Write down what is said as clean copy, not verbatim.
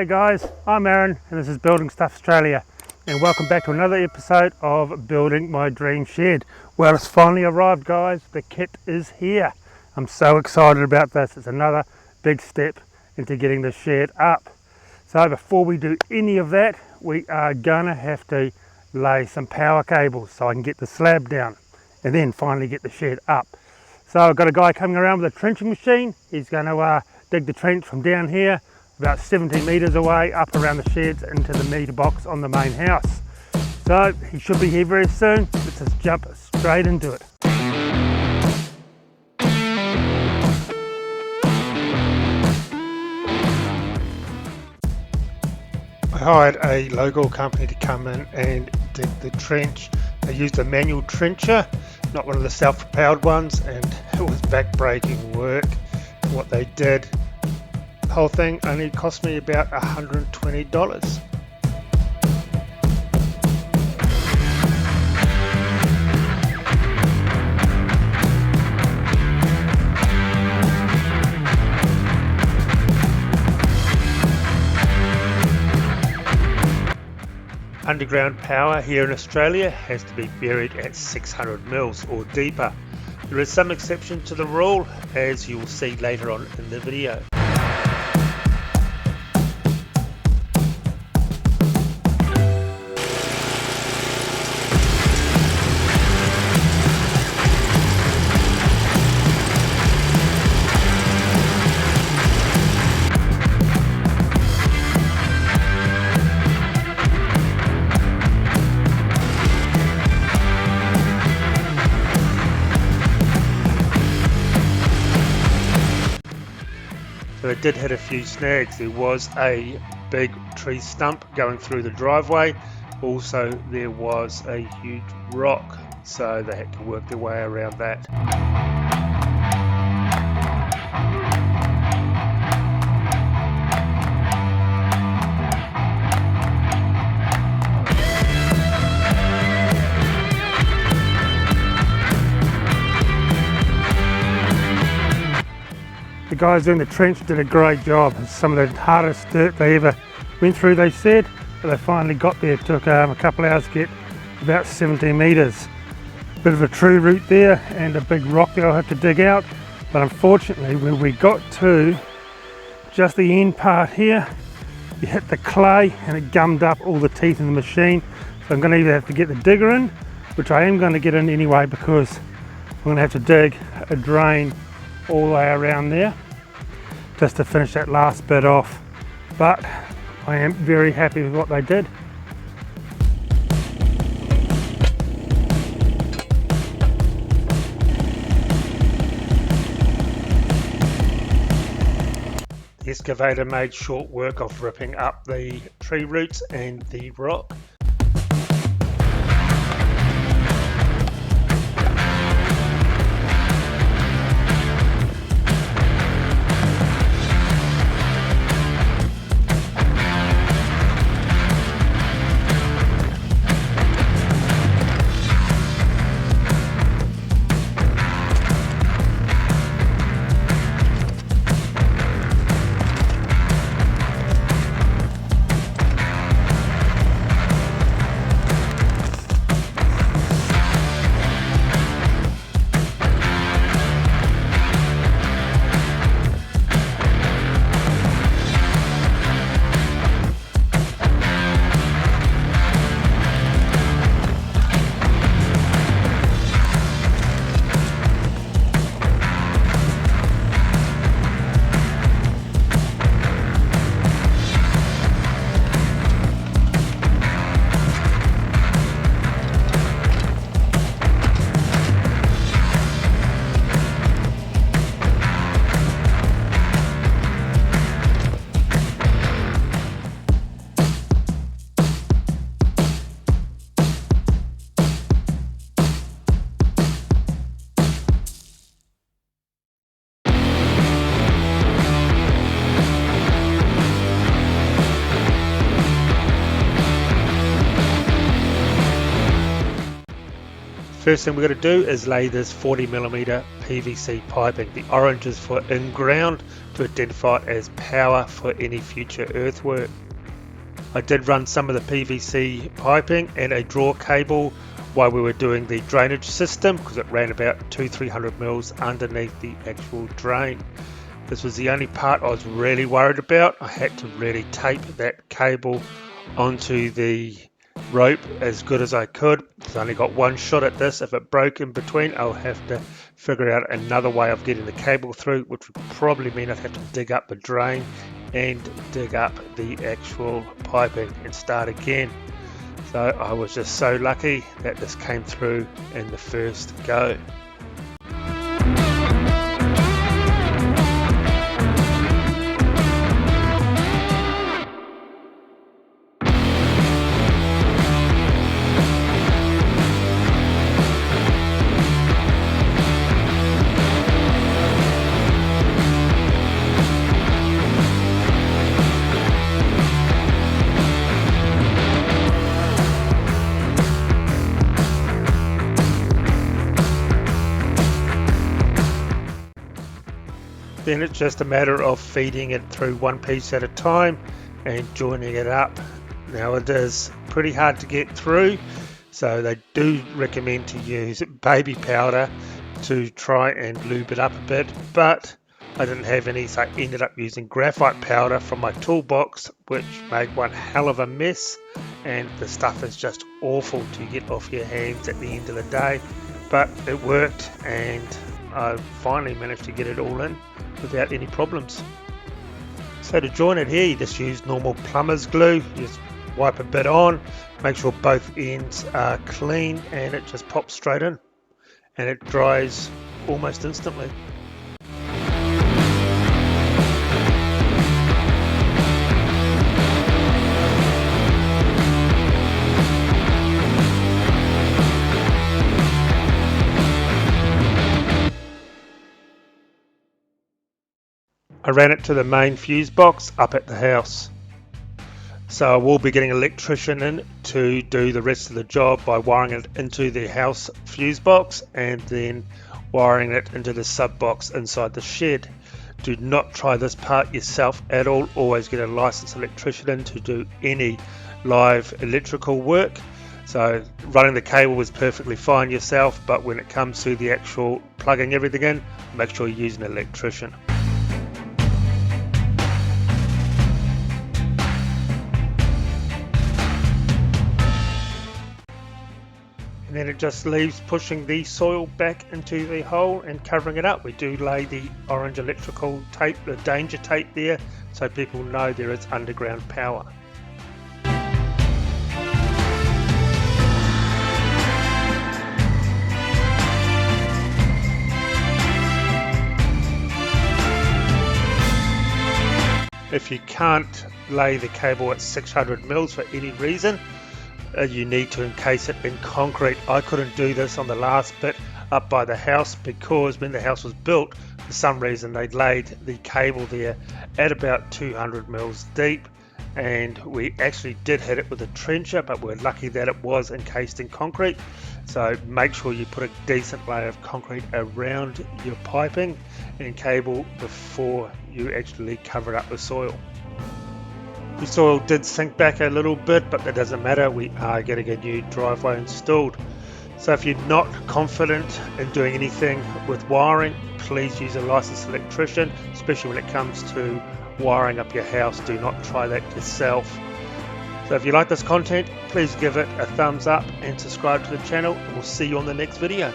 G'day guys, I'm Aaron and this is Building Stuff Australia, and welcome back to another episode of Building My Dream Shed. Well, it's finally arrived guys, the kit is here. I'm so excited about this. It's another big step into getting the shed up. So before we do any of that, we are gonna have to lay some power cables so I can get the slab down and then finally get the shed up. So I've got a guy coming around with a trenching machine. He's going to dig the trench from down here about 17 metres away up around the sheds into the meter box on the main house. So he should be here very soon. Let's just jump straight into it. I hired a local company to come in and dig the trench. They used a manual trencher, not one of the self-propelled ones, and it was back-breaking work. What they did, the whole thing only cost me about $120. Underground power here in Australia has to be buried at 600 mils or deeper. There is some exception to the rule, as you will see later on in the video. So it did hit a few snags. There was a big tree stump going through the driveway. Also there was a huge rock, so they had to work their way around that. The guys doing the trench did a great job. It's some of the hardest dirt they ever went through, they said, but they finally got there. It took a couple of hours to get about 17 metres. Bit of a tree root there and a big rock that I'll have to dig out, but unfortunately when we got to just the end part here, you hit the clay and it gummed up all the teeth in the machine. So I'm going to either have to get the digger in, which I am going to get in anyway, because I'm going to have to dig a drain all the way around there just to finish that last bit off. But I am very happy with what they did. The excavator made short work of ripping up the tree roots and the rock. First thing we're going to do is lay this 40mm PVC piping. The orange is for in-ground to identify it as power for any future earthwork. I did run some of the PVC piping and a draw cable while we were doing the drainage system because it ran about 200-300 mils underneath the actual drain. This was the only part I was really worried about. I had to really tape that cable onto the rope as good as I could. I've only got one shot at this. If it broke in between, I'll have to figure out another way of getting the cable through, which would probably mean I'd have to dig up the drain and dig up the actual piping and start again. So I was just so lucky that this came through in the first go. Then it's just a matter of feeding it through one piece at a time and joining it up. Now it is pretty hard to get through, so they do recommend to use baby powder to try and lube it up a bit, but I didn't have any, so I ended up using graphite powder from my toolbox, which made one hell of a mess, and the stuff is just awful to get off your hands at the end of the day, but it worked and I finally managed to get it all in without any problems. So to join it here, you just use normal plumber's glue. You just wipe a bit on, make sure both ends are clean, and it just pops straight in and it dries almost instantly. I ran it to the main fuse box up at the house. So I will be getting an electrician in to do the rest of the job by wiring it into the house fuse box and then wiring it into the sub box inside the shed. Do not try this part yourself at all. Always get a licensed electrician in to do any live electrical work. So running the cable was perfectly fine yourself, but when it comes to the actual plugging everything in, make sure you use an electrician. And then it just leaves pushing the soil back into the hole and covering it up. We do lay the orange electrical tape, the danger tape there, so people know there is underground power. If you can't lay the cable at 600 mils for any reason, you need to encase it in concrete. I couldn't do this on the last bit up by the house because when the house was built, for some reason they laid the cable there at about 200 mils deep, and we actually did hit it with a trencher, but we're lucky that it was encased in concrete. So make sure you put a decent layer of concrete around your piping and cable before you actually cover it up with soil. The soil did sink back a little bit, but that doesn't matter. We are getting a new driveway installed. So if you're not confident in doing anything with wiring, please use a licensed electrician, especially when it comes to wiring up your house. Do not try that yourself. So if you like this content, please give it a thumbs up and subscribe to the channel, and we'll see you on the next video.